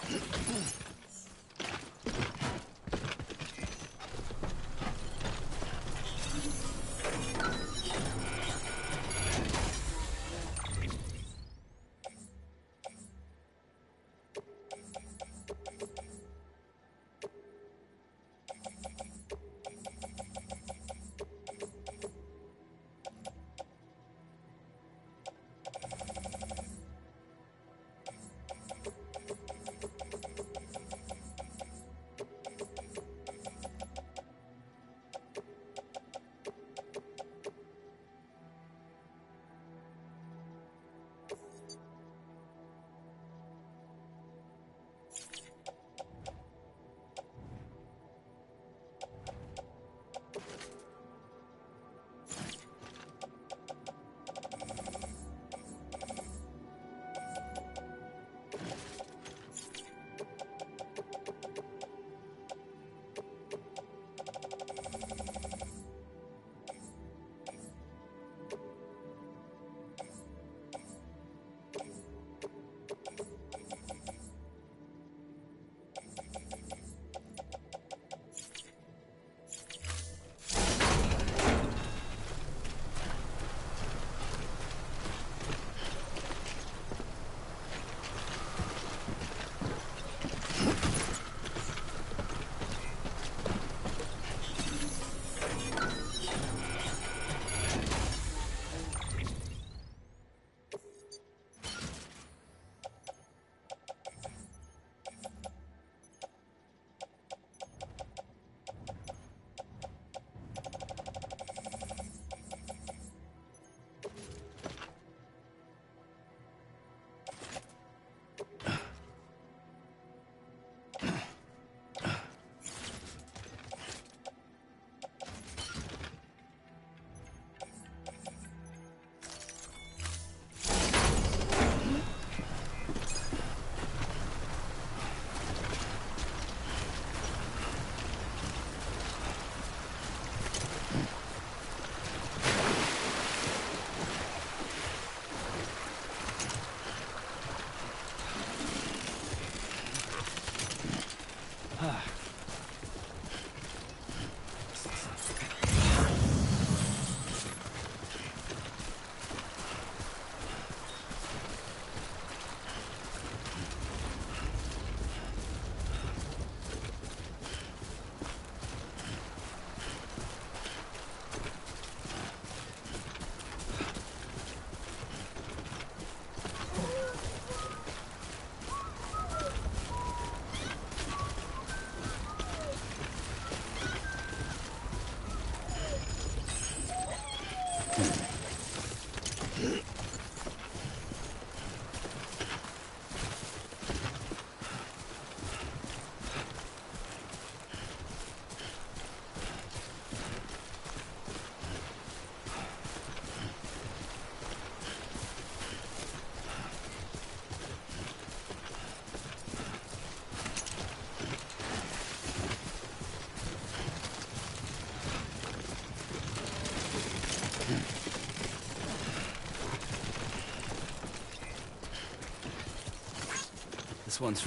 This one's...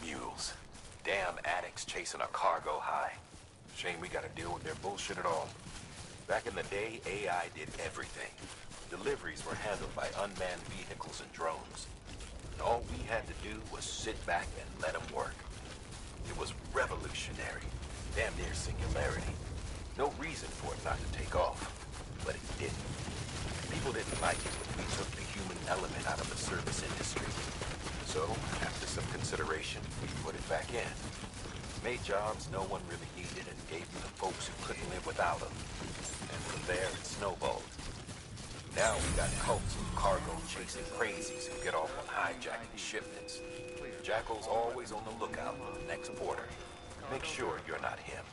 Mules. Damn addicts chasing a cargo high. Shame we gotta deal with their bullshit at all. Back in the day, AI did everything. Deliveries were handled by unmanned vehicles and drones. And all we had to do was sit back and let them work. It was revolutionary. Damn near singularity. No reason for it not to take off. But it didn't. People didn't like it when we took the human element out of the service industry. So, after some consideration, we put it back in. Made jobs no one really needed and gave them to folks who couldn't live without them. And from there, it snowballed. Now we got cults of cargo chasing crazies who get off on hijacking shipments. Jackal's always on the lookout for the next porter. Make sure you're not him.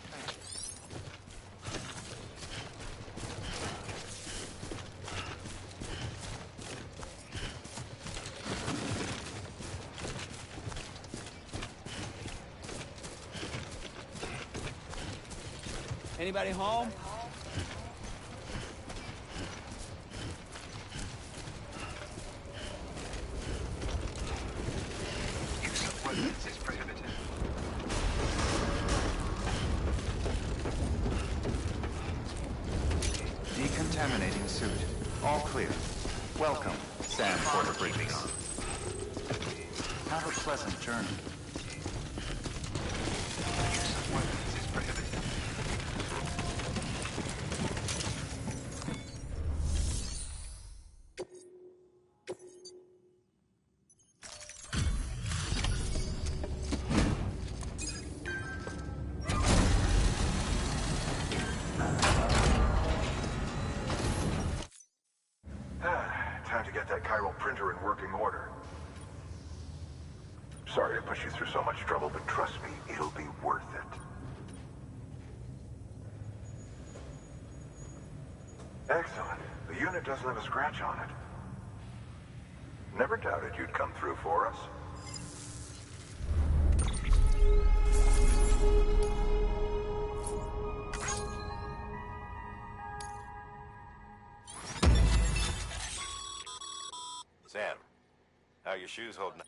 Anybody home? Use of weapons is prohibited. Decontaminating suit. All clear. Welcome, Sam Porter Bridges. Have a pleasant journey. Use of weapons is prohibited. Time to get that chiral printer in working order. Sorry to push you through so much trouble, but trust me, it'll be worth it. Excellent. The unit doesn't have a scratch on it. Never doubted you'd come through for us. Sam, how are your shoes holding up?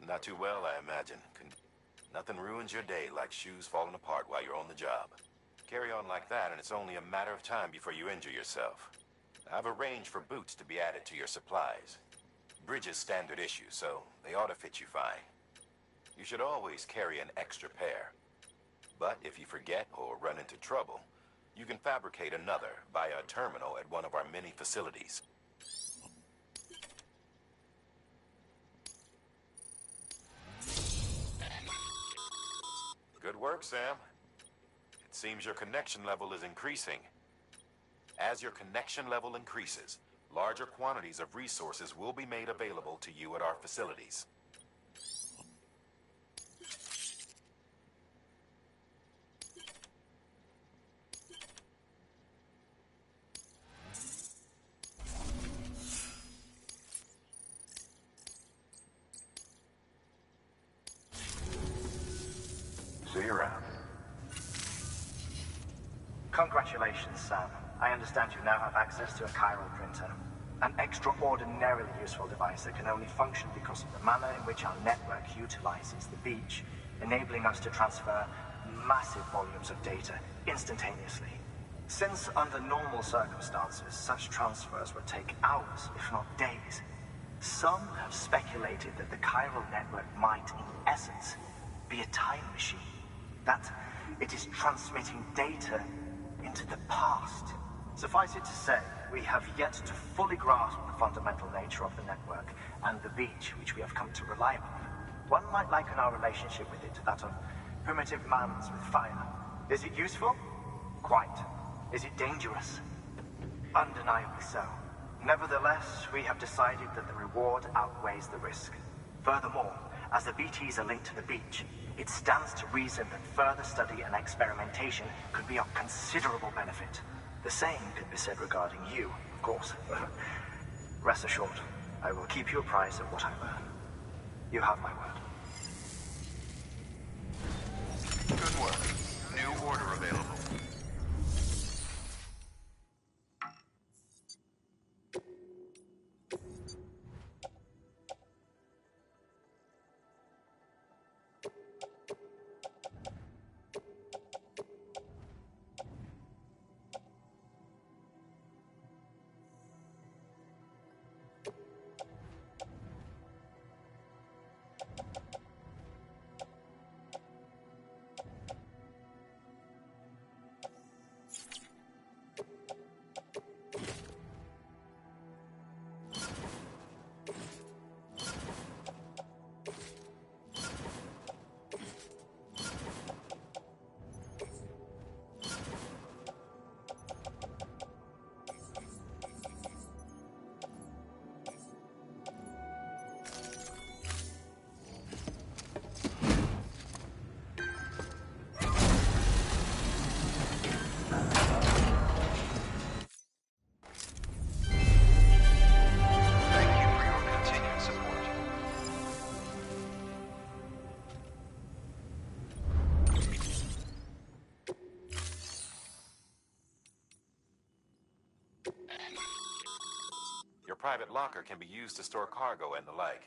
Not too well, I imagine. Nothing ruins your day like shoes falling apart while you're on the job. Carry on like that, and it's only a matter of time before you injure yourself. I've arranged for boots to be added to your supplies. Bridges standard issue, so they ought to fit you fine. You should always carry an extra pair. But if you forget or run into trouble, you can fabricate another via a terminal at one of our many facilities. Good work, Sam. It seems your connection level is increasing. As your connection level increases, larger quantities of resources will be made available to you at our facilities. See you around. Congratulations, Sam. I understand you now have access to a chiral printer. An extraordinarily useful device that can only function because of the manner in which our network utilizes the beach, enabling us to transfer massive volumes of data instantaneously. Since under normal circumstances, such transfers would take hours, if not days, Some have speculated that the chiral network might, in essence, be a time machine. That it is transmitting data into the past. Suffice it to say, we have yet to fully grasp the fundamental nature of the network and the beach which we have come to rely upon. One might liken our relationship with it to that of primitive man's with fire. Is it useful? Quite. Is it dangerous? Undeniably so. Nevertheless, we have decided that the reward outweighs the risk. Furthermore, as the BTs are linked to the beach, it stands to reason that further study and experimentation could be of considerable benefit. The same could be said regarding you, of course. Rest assured, I will keep you apprised of what I learn. You have my word. Good work. New order available. Your private locker can be used to store cargo and the like.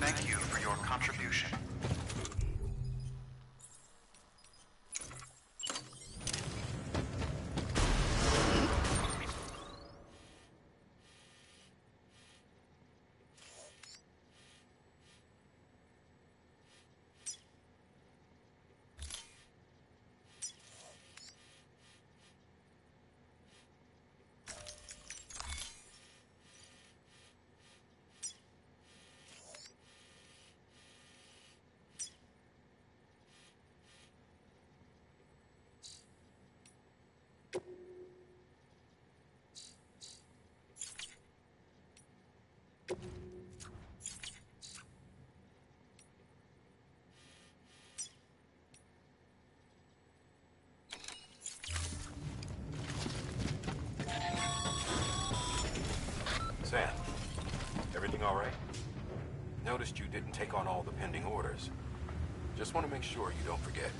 Thank you for your contribution. Sam, everything all right? Noticed you didn't take on all the pending orders. Just want to make sure you don't forget.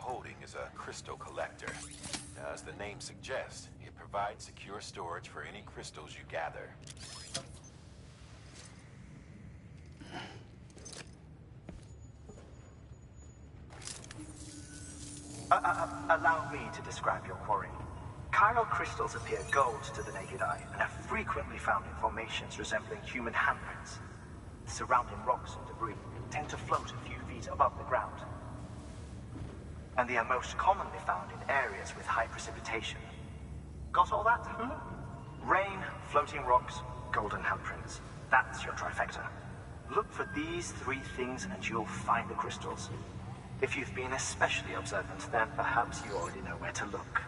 holding is a crystal collector. As the name suggests, it provides secure storage for any crystals you gather. Allow me to describe your quarry. Chiral crystals appear gold to the naked eye and are frequently found in formations resembling human handprints. Surrounding rocks and debris tend to float a few feet above the ground. And they are most commonly found in areas with high precipitation. Got all that? Rain, floating rocks, golden handprints. That's your trifecta. Look for these three things and you'll find the crystals. If you've been especially observant, then perhaps you already know where to look.